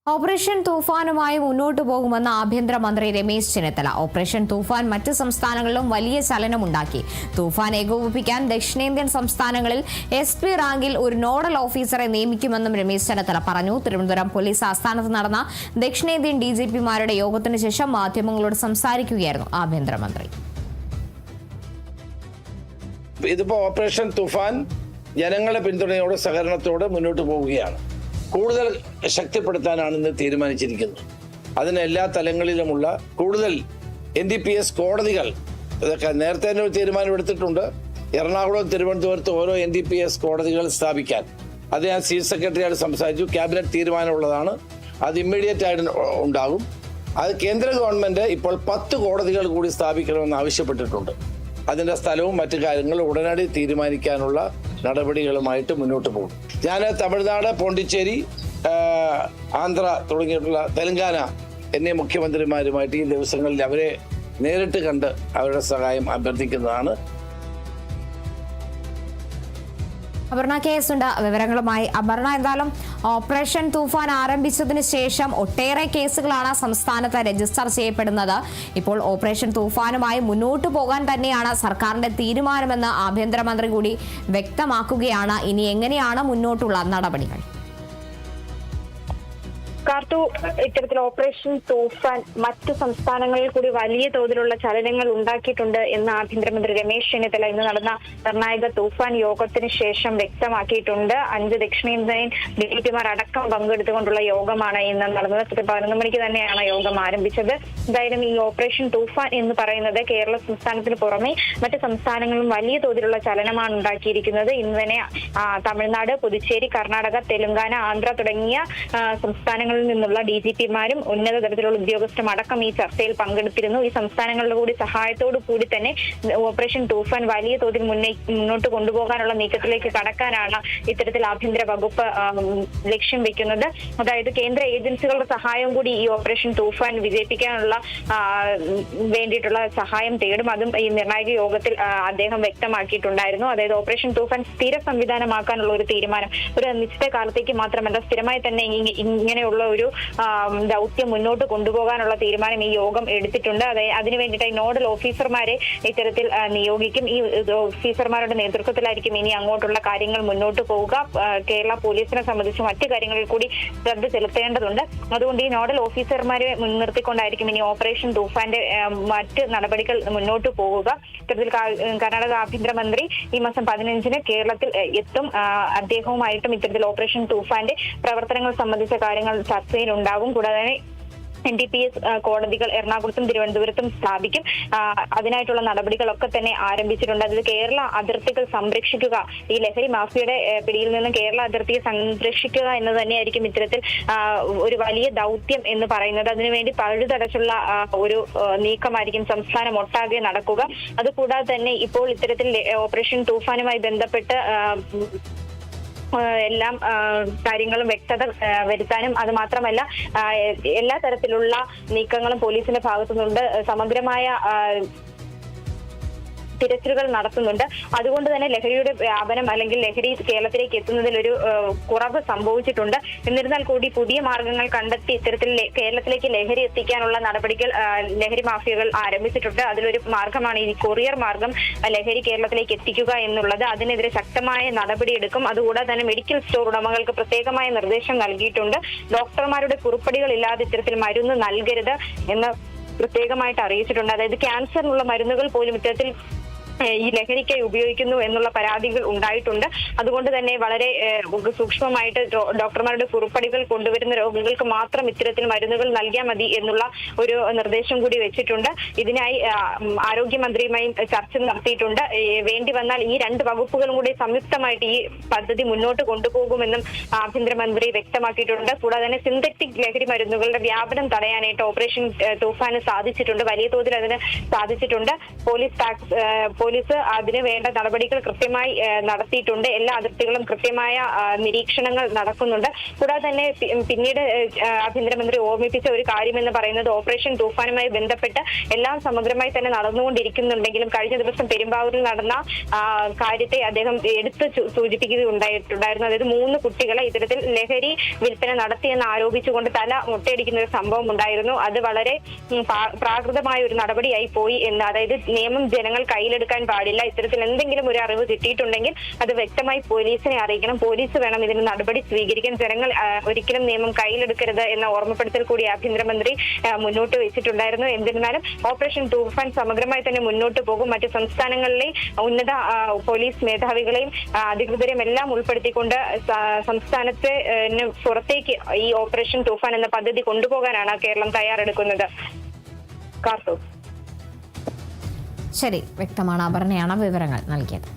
Operation തൂഫാനുമായി മുന്നോട്ടു പോകുമെന്ന് ആഭ്യന്തരമന്ത്രി രമേശ് ചെന്നിത്തല. ഓപ്പറേഷൻ തൂഫാൻ മറ്റ് സംസ്ഥാനങ്ങളിലും വലിയ ചലനമുണ്ടാക്കി. തൂഫാൻ ഏകോപിപ്പിക്കാൻ ദക്ഷിണേന്ത്യൻ സംസ്ഥാനങ്ങളിൽ SP റാങ്കിൽ ഒരു നോഡൽ ഓഫീസറെ നിയമിക്കുമെന്നും രമേശ് ചെന്നിത്തല പറഞ്ഞു. തിരുവനന്തപുരം പോലീസ് ആസ്ഥാനത്ത് നടന്ന ദക്ഷിണേന്ത്യൻ DGPമാരുടെ യോഗത്തിന് ശേഷം മാധ്യമങ്ങളോട് സംസാരിക്കുകയായിരുന്നു ആഭ്യന്തരമന്ത്രി. ഇതിപ്പോ ഓപ്പറേഷൻ തൂഫാൻ ജനങ്ങളുടെ പിന്തുണയോടെ സഹകരണത്തോടെ മുന്നോട്ട് പോവുകയാണ്. കൂടുതൽ ശക്തിപ്പെടുത്താനാണ് ഇന്ന് തീരുമാനിച്ചിരിക്കുന്നത്. അതിന് എല്ലാ തലങ്ങളിലുമുള്ള കൂടുതൽ NDPS കോടതികൾ ഇതൊക്കെ നേരത്തെ തന്നെ ഒരു തീരുമാനമെടുത്തിട്ടുണ്ട്. എറണാകുളം, തിരുവനന്തപുരത്ത് ഓരോ NDPS കോടതികൾ സ്ഥാപിക്കാൻ അത് ഞാൻ ചീഫ് സെക്രട്ടറിയായിട്ട് സംസാരിച്ചു. ക്യാബിനറ്റ് തീരുമാനമുള്ളതാണ്. അത് ഇമ്മീഡിയറ്റ് ആയിട്ട് ഉണ്ടാകും. അത് കേന്ദ്ര ഗവൺമെന്റ് ഇപ്പോൾ 10 കോടതികൾ കൂടി സ്ഥാപിക്കണമെന്ന് ആവശ്യപ്പെട്ടിട്ടുണ്ട്. അതിന്റെ സ്ഥലവും മറ്റു കാര്യങ്ങളും ഉടനടി തീരുമാനിക്കാനുള്ള നടപടികളുമായിട്ട് മുന്നോട്ട് പോകും. ഞാൻ തമിഴ്നാട്, പോണ്ടിച്ചേരി, ആന്ധ്ര തുടങ്ങിയിട്ടുള്ള തെലങ്കാന എന്നീ മുഖ്യമന്ത്രിമാരുമായിട്ട് ഈ ദിവസങ്ങളിൽ അവരെ നേരിട്ട് കണ്ട് അവരുടെ സഹായം അഭ്യർത്ഥിക്കുന്നതാണ്. അപർണ KS ഉണ്ട് വിവരങ്ങളുമായി. അപർണ, എന്തായാലും ഓപ്പറേഷൻ തൂഫാൻ ആരംഭിച്ചതിന് ശേഷം ഒട്ടേറെ കേസുകളാണ് സംസ്ഥാനത്ത് രജിസ്റ്റർ ചെയ്യപ്പെടുന്നത്. ഇപ്പോൾ ഓപ്പറേഷൻ തൂഫാനുമായി മുന്നോട്ടു പോകാൻ തന്നെയാണ് സർക്കാരിന്റെ തീരുമാനമെന്ന് ആഭ്യന്തരമന്ത്രി കൂടി വ്യക്തമാക്കുകയാണ്. ഇനി എങ്ങനെയാണ് മുന്നോട്ടുള്ള നടപടികൾ? കാർത്തു, ഇത്തരത്തിൽ ഓപ്പറേഷൻ തൂഫാൻ മറ്റു സംസ്ഥാനങ്ങളിൽ കൂടി വലിയ തോതിലുള്ള ചലനങ്ങൾ ഉണ്ടാക്കിയിട്ടുണ്ട് എന്ന് ആഭ്യന്തരമന്ത്രി രമേശ് ചെന്നിത്തല ഇന്ന് നടന്ന നിർണായക തൂഫാൻ യോഗത്തിന് ശേഷം വ്യക്തമാക്കിയിട്ടുണ്ട്. 5 ദക്ഷിണേന്ത്യൻ DGPമാർ അടക്കം പങ്കെടുത്തുകൊണ്ടുള്ള യോഗമാണ് ഇന്ന് നടന്നത്. 11 മണിക്ക് തന്നെയാണ് യോഗം ആരംഭിച്ചത്. എന്തായാലും ഈ ഓപ്പറേഷൻ തൂഫാൻ എന്ന് പറയുന്നത് കേരള സംസ്ഥാനത്തിന് പുറമെ മറ്റ് സംസ്ഥാനങ്ങളിലും വലിയ തോതിലുള്ള ചലനമാണ് ഉണ്ടാക്കിയിരിക്കുന്നത്. ഇന്ന് തന്നെ തമിഴ്നാട്, പുതുച്ചേരി, കർണാടക, തെലങ്കാന, ആന്ധ്ര തുടങ്ങിയ സംസ്ഥാനങ്ങളിൽ നിന്നുള്ള DGPമാരും ഉന്നത തലത്തിലുള്ള ഉദ്യോഗസ്ഥരും അടക്കം ഈ ചർച്ചയിൽ പങ്കെടുത്തിരുന്നു. ഈ സംസ്ഥാനങ്ങളുടെ കൂടി സഹായത്തോടു കൂടി തന്നെ ഓപ്പറേഷൻ തൂഫാൻ വലിയ തോതിൽ മുന്നോട്ട് കൊണ്ടുപോകാനുള്ള നീക്കത്തിലേക്ക് കടക്കാനാണ് ഇത്തരത്തിൽ ആഭ്യന്തര വകുപ്പ് ലക്ഷ്യം വെക്കുന്നത്. അതായത് കേന്ദ്ര ഏജൻസികളുടെ സഹായം കൂടി ഈ ഓപ്പറേഷൻ തൂഫാൻ വിജയിപ്പിക്കാനുള്ള വേണ്ടിയിട്ടുള്ള സഹായം തേടും. അതും ഈ നിർണായക യോഗത്തിൽ അദ്ദേഹം വ്യക്തമാക്കിയിട്ടുണ്ടായിരുന്നു. അതായത് ഓപ്പറേഷൻ തൂഫാൻ സ്ഥിര സംവിധാനമാക്കാനുള്ള ഒരു തീരുമാനം ഒരു നിശ്ചിത കാലത്തേക്ക് മാത്രമല്ല, സ്ഥിരമായി തന്നെ ഇങ്ങനെയുള്ള ഒരു ദൗത്യം മുന്നോട്ട് കൊണ്ടുപോകാനുള്ള തീരുമാനം ഈ യോഗം എടുത്തിട്ടുണ്ട്. അതിനു വേണ്ടിയിട്ടായി നോഡൽ ഓഫീസർമാരെ ഇത്തരത്തിൽ നിയോഗിക്കും. ഈ ഓഫീസർമാരുടെ നേതൃത്വത്തിലായിരിക്കും ഇനി അങ്ങോട്ടുള്ള കാര്യങ്ങൾ മുന്നോട്ട് പോവുക. കേരള പോലീസിനെ സംബന്ധിച്ച് മറ്റു കാര്യങ്ങളിൽ കൂടി ശ്രദ്ധ ചെലുത്തേണ്ടതുണ്ട്. അതുകൊണ്ട് ഈ നോഡൽ ഓഫീസർമാരെ മുൻനിർത്തിക്കൊണ്ടായിരിക്കും ഇനി ഓപ്പറേഷൻ തൂഫാന്റെ മറ്റ് നടപടികൾ മുന്നോട്ട് പോവുക. ഇത്തരത്തിൽ കർണാടക ആഭ്യന്തരമന്ത്രി ഈ മാസം 15-ന് കേരളത്തിൽ എത്തും. അദ്ദേഹവുമായിട്ടും ഇത്തരത്തിൽ ഓപ്പറേഷൻ തൂഫാന്റെ പ്രവർത്തനങ്ങൾ സംബന്ധിച്ച കാര്യങ്ങൾ ചർച്ചയിലുണ്ടാകും. കൂടാതെ NDPS കോടതികൾ എറണാകുളത്തും തിരുവനന്തപുരത്തും സ്ഥാപിക്കും. അതിനായിട്ടുള്ള നടപടികളൊക്കെ തന്നെ ആരംഭിച്ചിട്ടുണ്ട്. അത് കേരള അതിർത്തികൾ സംരക്ഷിക്കുക, ഈ ലഹരി മാഫിയയുടെ പിടിയിൽ നിന്നും കേരള അതിർത്തിയെ സംരക്ഷിക്കുക എന്ന് തന്നെയായിരിക്കും ഇത്തരത്തിൽ ഒരു വലിയ ദൗത്യം എന്ന് പറയുന്നത്. അതിനുവേണ്ടി പഴുതടച്ചുള്ള ഒരു നീക്കമായിരിക്കും സംസ്ഥാനം ഒട്ടാകെ നടക്കുക. അതുകൂടാതെ തന്നെ ഇപ്പോൾ ഇത്തരത്തിൽ ഓപ്പറേഷൻ തൂഫാനുമായി ബന്ധപ്പെട്ട് എല്ലാം കാര്യങ്ങളും വ്യക്തത വരുത്താനും അത് മാത്രമല്ല എല്ലാ തരത്തിലുള്ള നീക്കങ്ങളും പോലീസിന്റെ ഭാഗത്തു നിന്നുണ്ട്. സമഗ്രമായ തിരച്ചിലുകൾ നടത്തുന്നുണ്ട്. അതുകൊണ്ട് തന്നെ ലഹരിയുടെ വ്യാപനം അല്ലെങ്കിൽ ലഹരി കേരളത്തിലേക്ക് എത്തുന്നതിൽ ഒരു കുറവ് സംഭവിച്ചിട്ടുണ്ട്. എന്നിരുന്നാൽ കൂടി പുതിയ മാർഗങ്ങൾ കണ്ടെത്തി ഇത്തരത്തിൽ കേരളത്തിലേക്ക് ലഹരി എത്തിക്കാനുള്ള നടപടികൾ ലഹരി മാഫിയകൾ ആരംഭിച്ചിട്ടുണ്ട്. അതിലൊരു മാർഗമാണ് ഈ കൊറിയർ മാർഗം ലഹരി കേരളത്തിലേക്ക് എത്തിക്കുക എന്നുള്ളത്. അതിനെതിരെ ശക്തമായ നടപടിയെടുക്കും. അതുകൂടാതെ തന്നെ മെഡിക്കൽ സ്റ്റോർ ഉടമകൾക്ക് പ്രത്യേകമായ നിർദ്ദേശം നൽകിയിട്ടുണ്ട്. ഡോക്ടർമാരുടെ കുറിപ്പടികൾ ഇല്ലാതെ ഇത്തരത്തിൽ മരുന്ന് നൽകരുത് എന്ന് പ്രത്യേകമായിട്ട് അറിയിച്ചിട്ടുണ്ട്. അതായത് ക്യാൻസറിനുള്ള മരുന്നുകൾ പോലും ഇത്തരത്തിൽ ഈ ലഹരിക്കായി ഉപയോഗിക്കുന്നു എന്നുള്ള പരാതികൾ ഉണ്ടായിട്ടുണ്ട്. അതുകൊണ്ട് തന്നെ വളരെ സൂക്ഷ്മമായിട്ട് ഡോക്ടർമാരുടെ കുറിപ്പടികൾ കൊണ്ടുവരുന്ന രോഗികൾക്ക് മാത്രം ഇത്തരത്തിൽ മരുന്നുകൾ നൽകിയാൽ മതി എന്നുള്ള ഒരു നിർദ്ദേശം കൂടി വെച്ചിട്ടുണ്ട്. ഇതിനായി ആരോഗ്യമന്ത്രിയുമായി ചർച്ച നടത്തിയിട്ടുണ്ട്. വേണ്ടി വന്നാൽ ഈ 2 വകുപ്പുകളും കൂടി സംയുക്തമായിട്ട് ഈ പദ്ധതി മുന്നോട്ട് കൊണ്ടുപോകുമെന്നും ആഭ്യന്തരമന്ത്രി വ്യക്തമാക്കിയിട്ടുണ്ട്. കൂടാതെ തന്നെ സിന്തറ്റിക് ലഹരി മരുന്നുകളുടെ വ്യാപനം തടയാനായിട്ട് ഓപ്പറേഷൻ തൂഫാന് സാധിച്ചിട്ടുണ്ട്. വലിയ തോതിൽ അതിന് സാധിച്ചിട്ടുണ്ട്. പോലീസ് പോലീസ് അതിന് വേണ്ട നടപടികൾ കൃത്യമായി നടത്തിയിട്ടുണ്ട്. എല്ലാ അതിർത്തികളും കൃത്യമായ നിരീക്ഷണങ്ങൾ നടക്കുന്നുണ്ട്. കൂടാതെ തന്നെ പിന്നീട് ആഭ്യന്തരമന്ത്രി ഓർമ്മിപ്പിച്ച ഒരു കാര്യമെന്ന് പറയുന്നത് ഓപ്പറേഷൻ തൂഫാനുമായി ബന്ധപ്പെട്ട് എല്ലാം സമഗ്രമായി തന്നെ നടന്നുകൊണ്ടിരിക്കുന്നുണ്ടെങ്കിലും കഴിഞ്ഞ ദിവസം പെരുമ്പാവൂരിൽ നടന്ന കാര്യത്തെ അദ്ദേഹം എടുത്ത് സൂചിപ്പിക്കുകയുണ്ടായിട്ടുണ്ടായിരുന്നു. അതായത് 3 കുട്ടികളെ ഇത്തരത്തിൽ ലഹരി വിൽപ്പന നടത്തിയെന്ന് ആരോപിച്ചുകൊണ്ട് തല മുട്ടയടിക്കുന്ന ഒരു സംഭവം ഉണ്ടായിരുന്നു. അത് വളരെ പ്രാകൃതമായ ഒരു നടപടിയായി പോയി എന്ന്, അതായത് നിയമം ജനങ്ങൾ കയ്യിലെടുക്കാൻ പാടില്ല. ഇത്തരത്തിൽ എന്തെങ്കിലും ഒരു അറിവ് കിട്ടിയിട്ടുണ്ടെങ്കിൽ അത് വ്യക്തമായി പോലീസിനെ അറിയിക്കണം. പോലീസ് വേണം ഇതിന് നടപടി സ്വീകരിക്കാൻ. ജനങ്ങൾ ഒരിക്കലും നിയമം കയ്യിലെടുക്കരുത് എന്ന ഓർമ്മപ്പെടുത്തൽ കൂടി ആഭ്യന്തരമന്ത്രി മുന്നോട്ട് വെച്ചിട്ടുണ്ടായിരുന്നു. എന്നിരുന്നാലും ഓപ്പറേഷൻ തൂഫാൻ സമഗ്രമായി തന്നെ മുന്നോട്ട് പോകും. മറ്റ് സംസ്ഥാനങ്ങളിലെ ഉന്നത പോലീസ് മേധാവികളെയും അധികൃതരെയും എല്ലാം ഉൾപ്പെടുത്തിക്കൊണ്ട് സംസ്ഥാനത്തെ പുറത്തേക്ക് ഈ ഓപ്പറേഷൻ തൂഫാൻ എന്ന പദ്ധതി കൊണ്ടുപോകാനാണ് കേരളം തയ്യാറെടുക്കുന്നത്. കാർത്തു. ശരി, വ്യക്തമാണ്. അപർണയാണ് വിവരങ്ങൾ നൽകിയത്.